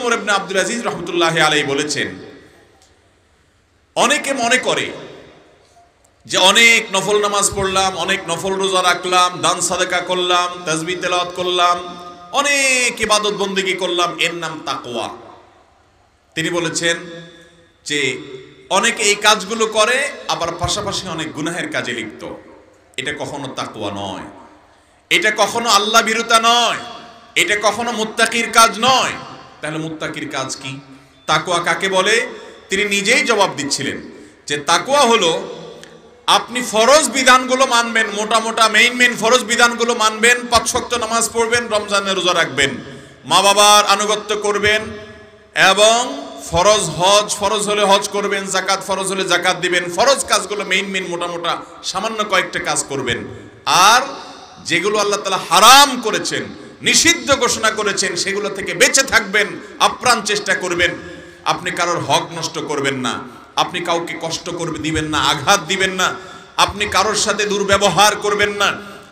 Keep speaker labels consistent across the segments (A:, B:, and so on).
A: ওমর ইবনে আব্দুল আজিজ রহমতুল্লাহি আলাইহি বলেছেন, অনেকে মনে করে যে অনেক নফল নামাজ পড়লাম, অনেক নফল রোজা রাখলাম, দান সাদাকা করলাম, তাসবিহ তেলাওয়াত করলাম, অনেক ইবাদত বন্দেগী করলাম, এর নাম তাকওয়া। তিনি বলেছেন যে অনেকে এই কাজগুলো করে আবার পাশাপাশি অনেক গুনাহের কাজে লিপ্ত। এটা কখনো তাকওয়া নয়, এটা কখনো আল্লাহ ভীরুতা নয়, এটা কখনো মুত্তাকির কাজ নয়। তাহলে মুত্তাকির কাজ কি? তাকওয়া কাকে বলে? তিনি নিজেই জবাব দিচ্ছিলেন যে তাকওয়া হলো আপনি ফরজ বিধানগুলো মানবেন, মোটা মোটা মেইন ফরজ বিধানগুলো মানবেন, ৫ ওয়াক্ত নামাজ পড়বেন, রমজানের রোজা রাখবেন, মা বাবার আনুগত্য করবেন, এবং ফরজ হজ ফরজ হলে হজ করবেন, যাকাত ফরজ হলে যাকাত দিবেন। ফরজ কাজগুলো মেইন মোটা মোটা সামান্য কয়েকটা কাজ করবেন। আর যেগুলো আল্লাহ তাআলা হারাম করেছেন, নিষিদ্ধ ঘোষণা করেছেন, সেগুলো থেকে বেঁচে থাকবেন, আপ্রাণ চেষ্টা করবেন। আপনি কারোর হক নষ্ট করবেন না, আপনি কাউকে কষ্ট করবে দিবেন না, আঘাত দিবেন না, আপনি কারোর সাথে দুর্ব্যবহার করবেন না,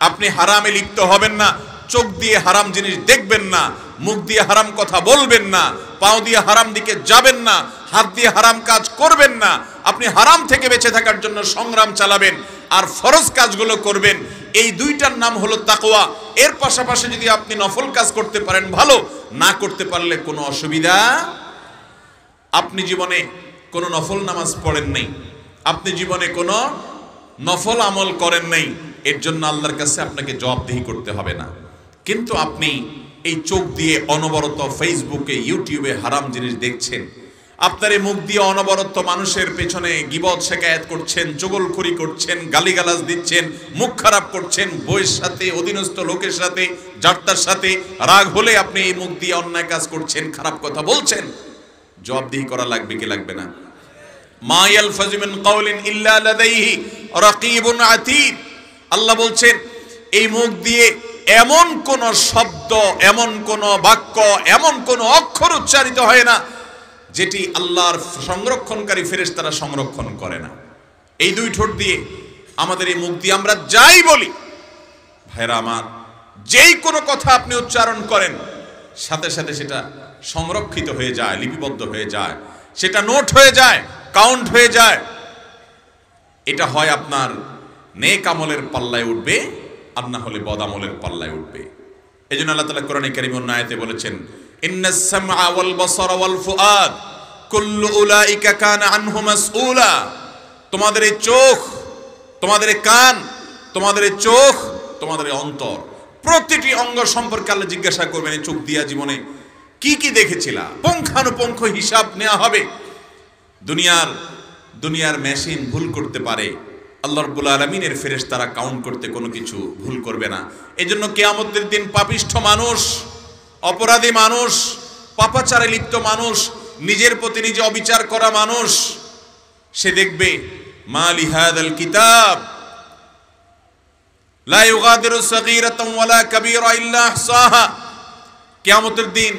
A: আপনি হারামে লিপ্ত হবেন না, চোখ দিয়ে হারাম জিনিস দেখবেন না, মুখ দিয়ে হারাম কথা বলবেন না, পাও দিয়ে হারাম দিকে যাবেন না, হাত দিয়ে হারাম কাজ করবেন না। আপনি হারাম থেকে বেঁচে থাকার জন্য সংগ্রাম চালাবেন আর ফরজ কাজগুলো করবেন। এই দুইটার নাম হলো তাকওয়া। এর পাশাপাশি যদি আপনি নফল কাজ করতে পারেন ভালো, না করতে পারলে কোনো অসুবিধা। আপনি জীবনে কোনো নফল নামাজ পড়েন নাই, আপনি জীবনে কোনো নফল আমল করেন নাই, এর জন্য আল্লাহর কাছে আপনাকে জবাবদিহি করতে হবে না। কিন্তু আপনি এই চোখ দিয়ে অনবরত ফেসবুকে ইউটিউবে হারাম জিনিস দেখছেন, আপনার এই মুখ দিয়ে অনবরত মানুষের পেছনে গীবত শিকায়াত করছেন, চগলখড়ি করছেন, গালিগালাজ দিচ্ছেন, মুখ খারাপ করছেন, বউয়ের সাথে, অধীনস্থ লোকের সাথে, যার সাথে রাগ হলে আপনি এই মুখ দিয়ে অন্যায় কাজ করছেন, খারাপ কথা বলছেন। জবাবদিহি করা লাগবে কি লাগবে না? মা ইয়ালফাযু মিন কাওলিন ইল্লা লাদাইহি রাকীবুন আতীদ। আল্লাহ বলছেন এই মুখ দিয়ে এমন কোন শব্দ, এমন কোন বাক্য, এমন কোন অক্ষর উচ্চারিত হয় না যেটি আল্লাহর সংরক্ষণকারী ফেরেশতারা সংরক্ষণ করে না। এই দুই ঠোঁট দিয়ে, আমাদের এই মুখ দিয়ে আমরা যাই বলি, ভাইরা আমার, যেই কোনো কথা আপনি উচ্চারণ করেন সাথে সাথে সেটা সংরক্ষিত হয়ে যায়, লিপিবদ্ধ হয়ে যায়, সেটা নোট হয়ে যায়, কাউন্ট হয়ে যায়। এটা হয় আপনার নেক আমলের পাল্লায় উঠবে, আর না হলে বদ আমলের পাল্লায় উঠবে। এই জন্য আল্লাহ তাআলা কোরআনে কারীম অন্য আয়াতে বলেছেন, ইন্নাস সামআ ওয়াল বাসারা ওয়াল ফুআদ কুল্লু উলাইকা কানা আনহু মাসউলা। তোমাদের এই চোখ, তোমাদের এই কান, তোমাদের এই চোখ, তোমাদের এই অন্তর, প্রতিটি অঙ্গ সম্পর্কে আল্লাহ জিজ্ঞাসা করবেন, এই চোখ দিয়া জীবনে কি কি দেখেছিলা, পুঙ্খানুপুঙ্খ হিসাব নেওয়া হবে। দুনিয়ার মেশিন ভুল করতে পারে, আল্লাহ রাব্বুল আলামিনের ফেরেশতারা কাউন্ট করতে কোনো কিছু ভুল করবে না। এজন্য কিয়ামতের দিন পাপিষ্ঠ মানুষ, অপরাধী মানুষ, পাপাচারে লিপ্ত মানুষ, নিজের প্রতি নিজে অবিচার করা মানুষ, সে দেখবে মা লিহাদাল কিতাব লা ইউগাদিরু সাগীরাতান ওয়ালা কাবীরা ইল্লা আহসাহা। কিয়ামতের দিন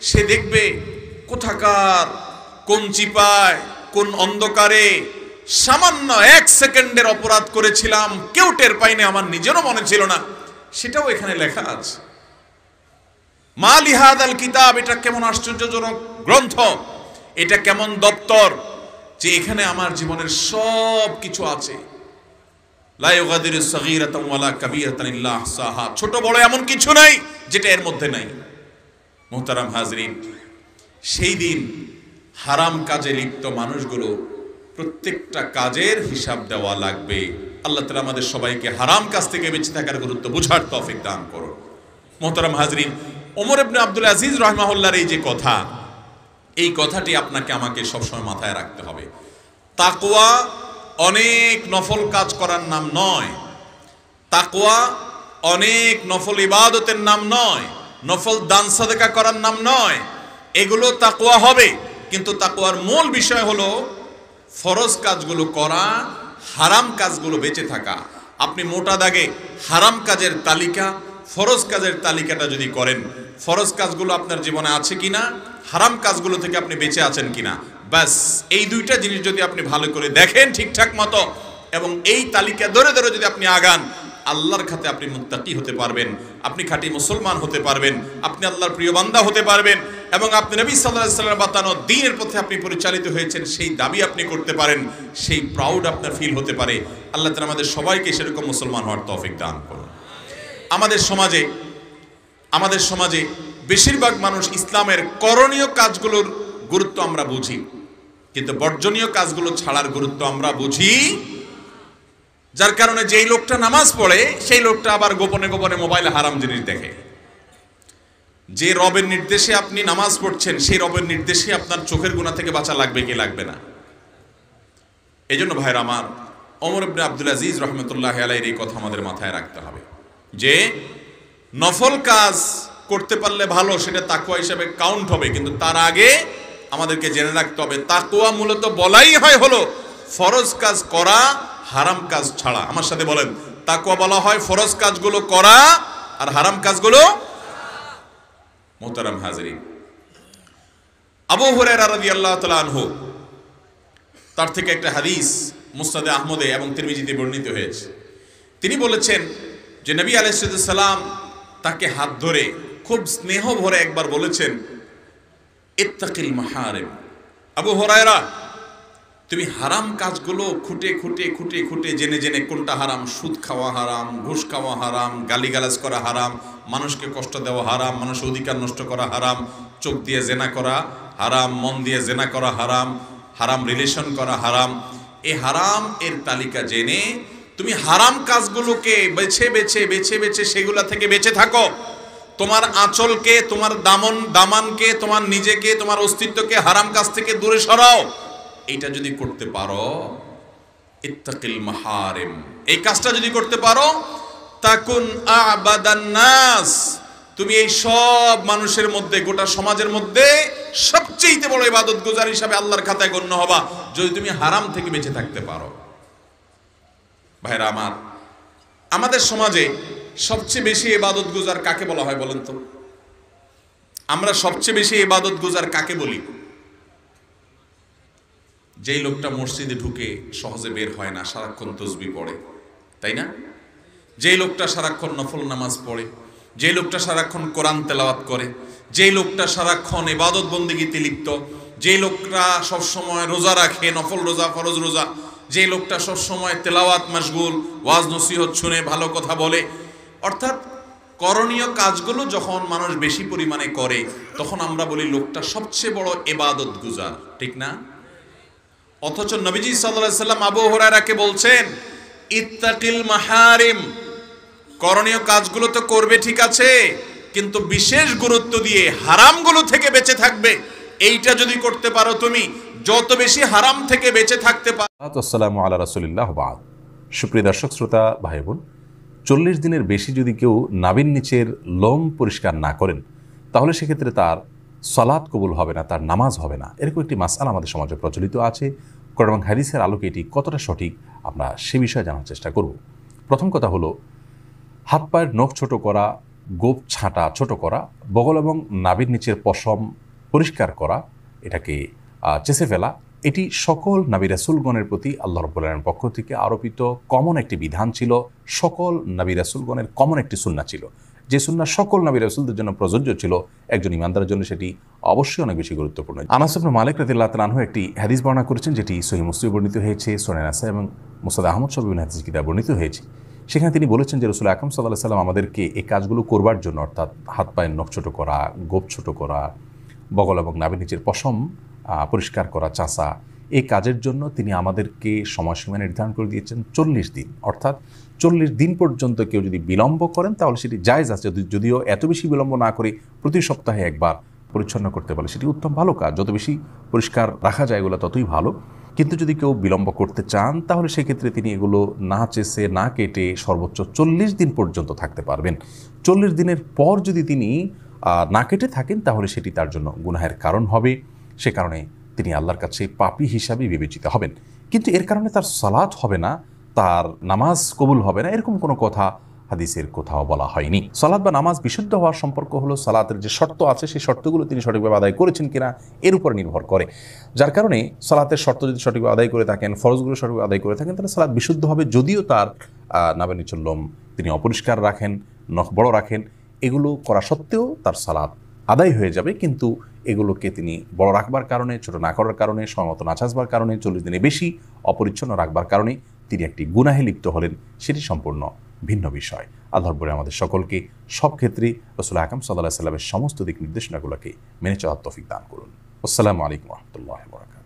A: সে দেখবে কোথাকার কোন চিপায়, কোন অন্ধকারে সামান্য 1 সেকেন্ডের অপরাধ করেছিলাম, কেউ টের পাইনি, আমার নিজেরও মনে ছিল না, সেটাও এখানে লেখা আছে। মা লিহাদাল কিতাব, এটা কেমন আশ্চর্যজনক গ্রন্থ, এটা কেমন দপ্তর যে এখানে আমার জীবনের সব কিছু আছে। লা ইউগাদিরু সাগীরাতান ওয়ালা কাবীরাতান ইল্লা আহসাহা। ছোট বড় এমন কিছু নাই যেটা এর মধ্যে নাই। মুহতারাম হাজরিন, সেই দিন হারাম কাজে লিপ্ত মানুষগুলো প্রত্যেকটা কাজের হিসাব দেওয়া লাগবে। আল্লাহ তাআলা আমাদের সবাইকে হারাম কাজ থেকে বেঁচে থাকার গুরুত্ব বুঝার তৌফিক দান করুন। মুহতারাম হাজরিন, ওমর ইবনে আব্দুল আজিজ রাহিমাহুল্লাহর এই যে কথা, এই কথাটি আপনাকে আমাকে সবসময় মাথায় রাখতে হবে। তাকওয়া অনেক নফল কাজ করার নাম নয়, তাকওয়া অনেক নফল ইবাদতের নাম নয়, নফল দান সাদাকা করার নাম নয়। এগুলো তাকওয়া হবে, কিন্তু তাকওয়ার মূল বিষয় হলো ফরজ কাজগুলো করা, হারাম কাজগুলো বেঁচে থাকা। আপনি মোটা দাগে হারাম কাজের তালিকা, ফরজ কাজের তালিকাটা যদি করেন, ফরজ কাজগুলো আপনার জীবনে আছে কিনা, হারাম কাজগুলো থেকে আপনি বেঁচে আছেন কিনা, ব্যাস এই দুইটা জিনিস যদি আপনি ভালো করে দেখেন ঠিকঠাক মতো, এবং এই তালিকা ধরে ধরে যদি আপনি আগান, আল্লাহর খাতে আপনি মুত্তাকি হতে পারবেন, আপনি খাঁটি মুসলমান হতে পারবেন, আপনি আল্লাহর প্রিয় বান্দা হতে পারবেন, এবং আপনি নবী সাল্লাল্লাহু আলাইহি ওয়াসাল্লাম বাতানো দ্বীনের পথে আপনি পরিচালিত হয়েছেন, সেই দাবি আপনি করতে পারেন, সেই প্রাউড আপনার ফিল হতে পারে। আল্লাহ তাআলা আমাদের সবাইকে সেরকম মুসলমান হওয়ার তৌফিক দান করুন। আমাদের সমাজে বেশিরভাগ মানুষ ইসলামের করণীয় কাজগুলোর গুরুত্ব আমরা বুঝি, কিন্তু বর্জনীয় কাজগুলো ছাড়ার গুরুত্ব আমরা বুঝি, যার কারণে যেই লোকটা নামাজ পড়ে সেই লোকটা আবার গোপনে গোপনে মোবাইলে হারাম জিনিস দেখে। যে রবের নির্দেশে আপনি নামাজ পড়ছেন, সেই রবের নির্দেশে আপনার চোখের গুনাহ থেকে বাঁচা লাগবে কি লাগবে না? এই জন্য ভাইরা আমার, ওমর ইবনে আব্দুল আজিজ রহমতুল্লাহ আলাইহির এই কথা আমাদের মাথায় রাখতে হবে যে নফল কাজ করতে পারলে ভালো, সেটা তাকওয়া হিসেবে কাউন্ট হবে, কিন্তু তার আগে আমাদেরকে জেনে রাখতে হবে তাকওয়া মূলত বলাই হয় হলো ফরজ কাজ করা, হারাম কাজ ছাড়া। আমার সাথে বলেন, তাকওয়া বলা হয় ফরজ কাজগুলো করা আর হারাম কাজগুলো। মোহতারাম হাজিরিন, আবু হুরায়রা রাদিয়াল্লাহু তাআলা আনহু, তার থেকে একটা হাদিস মুসনাদে আহমদে এবং তিরমিজিতে বর্ণিত হয়েছে। তিনি বলেছেন যে নবী আলাইহিস সালাম তাকে হাত ধরে খুব স্নেহ ভরে একবার বলেছেন, ইত্তাকিল মাহারিম। আবু হুরায়রা, তুমি হারাম কাজগুলো খুঁটে খুঁটে খুঁটে খুঁটে জেনে জেনে কোনটা হারাম, সুদ খাওয়া হারাম, ঘুষ খাওয়া হারাম, গালিগালাজ করা হারাম, মানুষকে কষ্ট দেওয়া হারাম, মানুষের অধিকার নষ্ট করা হারাম, চোখ দিয়ে জেনা করা হারাম, মন দিয়ে জেনা করা হারাম, হারাম রিলেশন করা হারাম, এই হারাম এর তালিকা জেনে তুমি হারাম কাজগুলোকে বেছে বেছে বেছে বেছে সেগুলা থেকে বেঁচে থাকো। তোমার আঁচলকে, তোমার দামানকে, তোমার নিজেকে, তোমার অস্তিত্বকে হারাম কাজ থেকে দূরে সরাও। এইটা যদি করতে পারো, ইত্তাকিল মাহারিম, এই কাজটা যদি করতে পারো, তাকুন আবাদান নাস, তুমি এই সব মানুষের মধ্যে, গোটা সমাজের মধ্যে সবচেয়ে বড় ইবাদত গুজার হিসাবে আল্লাহর খাতায় গণ্য হবা, যদি তুমি হারাম থেকে বেঁচে থাকতে পারো। ভাইরা আমার, আমাদের সমাজে সবচেয়ে বেশি ইবাদত গুজার কাকে বলা হয় বলেন তো? আমরা সবচেয়ে বেশি ইবাদত গুজার কাকে বলি? যেই লোকটা মসজিদে ঢুকে সহজে বের হয় না, সারাক্ষণ তাসবিহ পড়ে, তাই না? যেই লোকটা সারাক্ষণ নফল নামাজ পড়ে, যেই লোকটা সারাক্ষণ কোরআন তেলাওয়াত করে, যেই লোকটা সারাক্ষণ ইবাদত বন্দেগীতে লিপ্ত, যেই লোকটা সবসময় রোজা রাখে, নফল রোজা, ফরজ রোজা, যেই লোকটা সবসময় তেলাওয়াত মাশগুল, ওয়াজ নসিহত শুনে ভালো কথা বলে, অর্থাৎ করণীয় কাজগুলো যখন মানুষ বেশি পরিমাণে করে, তখন আমরা বলি লোকটা সবচেয়ে বড় ইবাদত গুজার, ঠিক না? অথচ নবীজি সাল্লাল্লাহু আলাইহি সাল্লাম আবু হুরায়রাকে বলছেন, ইত্তাকিল মাহারিম, করণীয় কাজগুলো তো করবে ঠিক আছে, কিন্তু বিশেষ গুরুত্ব দিয়ে হারামগুলো থেকে বেঁচে থাকবে। এইটা যদি করতে পারো, তুমি যত বেশি হারাম থেকে বেঁচে থাকতে পারো।
B: আসসালামু আলা রাসূলিল্লাহ বাদ। সুপ্রিয় দর্শক শ্রোতা ভাই বোন, 40 দিনের বেশি যদি কেউ নাভির নিচের লোম পরিষ্কার না করেন, তাহলে সেক্ষেত্রে তার সালাত কবুল হবে না, তার নামাজ হবে না। এরকম একটি মাসআলা আমাদের সমাজে প্রচলিত আছে। কোরআন এবং হাদিসের আলোকে এটি কতটা সঠিক আমরা সে বিষয়ে জানার চেষ্টা করব। প্রথম কথা হলো, হাত পায়ের নখ ছোট করা, গোপ ছাঁটা ছোট করা, বগল এবং নাভির নিচের পশম পরিষ্কার করা, এটাকে চেঁচে ফেলা, এটি সকল নবী রাসূলগণের প্রতি আল্লাহ রাব্বুল আলামিনের পক্ষ থেকে আরোপিত কমন একটি বিধান ছিল, সকল নবী রাসূলগণের কমন একটি সুন্নাহ ছিল। যে সুন্নাহ সকল নবী রাসূলদের জন্য প্রযোজ্য ছিল, একজন ইমানদারের জন্য সেটি অবশ্যই অনেক বেশি গুরুত্বপূর্ণ। আনাস ইবনে মালিক রাদিয়াল্লাহু তাআলা আনহু একটি হাদিস বর্ণনা করেছেন, যেটি সহিহ মুসলিমে বর্ণিত হয়েছে, সুনান নাসাঈ এবং মুসনাদ আহমদ সহ বিভিন্ন হাদিস কিতাবে বর্ণিত হয়েছে। সেখানে তিনি বলেছেন যে রাসূল আকরাম সাল্লাল্লাহু আলাইহি সাল্লাম আমাদেরকে এই কাজগুলো করবার জন্য, অর্থাৎ হাত পায়ের নখ ছোট করা, গোপ ছোট করা, বগল এবং নাভির নিচের পশম পরিষ্কার করা, চাষা, এই কাজের জন্য তিনি আমাদেরকে সময়সীমা নির্ধারণ করে দিয়েছেন 40 দিন। অর্থাৎ 40 দিন পর্যন্ত কেউ যদি বিলম্ব করেন তাহলে সেটি জায়েজ আছে, যদিও এত বেশি বিলম্ব না করে প্রতি সপ্তাহে একবার পরিচ্ছন্ন করতে পারে সেটি উত্তম ভালো কাজ। যত বেশি পরিষ্কার রাখা যায় এগুলো ততই ভালো। কিন্তু যদি কেউ বিলম্ব করতে চান তাহলে সেক্ষেত্রে তিনি এগুলো না চেষে না কেটে সর্বোচ্চ 40 দিন পর্যন্ত থাকতে পারবেন। 40 দিনের পর যদি তিনি না কেটে থাকেন তাহলে সেটি তার জন্য গুনাহের কারণ হবে, সে কারণে তিনি আল্লাহর কাছে পাপী হিসাবে বিবেচিত হবেন। কিন্তু এর কারণে তার সালাত হবে না, তার নামাজ কবুল হবে না, এরকম কোনো কথা হাদিসের কোথাও বলা হয়নি। সালাত বা নামাজ বিশুদ্ধ হওয়ার সম্পর্ক হলো সালাতের যে শর্ত আছে সেই শর্তগুলো তিনি সঠিকভাবে আদায় করেছেন কিনা এর উপর নির্ভর করে। যার কারণে সালাতের শর্ত যদি সঠিকভাবে আদায় করে থাকেন, ফরজগুলো সঠিকভাবে আদায় করে থাকেন, তাহলে সালাত বিশুদ্ধ হবে। যদিও তার নাভের নিচের লোম তিনি অপরিষ্কার রাখেন, নখ বড় রাখেন, এগুলো করা সত্ত্বেও তার সালাত আদায় হয়ে যাবে। কিন্তু এগুলোকে তিনি বড় রাখবার কারণে, ছোট না করার কারণে, সময়মতো না চাষবার কারণে, 40 দিনে বেশি অপরিচ্ছন্ন রাখবার কারণে তিনি একটি গুনাহে লিপ্ত হলেন, সেটি সম্পূর্ণ ভিন্ন বিষয়। আল্লাহর পরে আমাদের সকলকে সব ক্ষেত্রেই রাসূল আকরাম সাল্লাল্লাহু আলাইহি ওয়াসাল্লামের সমস্ত দিক নির্দেশনাগুলোকে মেনে চলার তৌফিক দান করুন। আসসালামু আলাইকুম ওয়া রাহমাতুল্লাহি ওয়া বারাকাতুহু।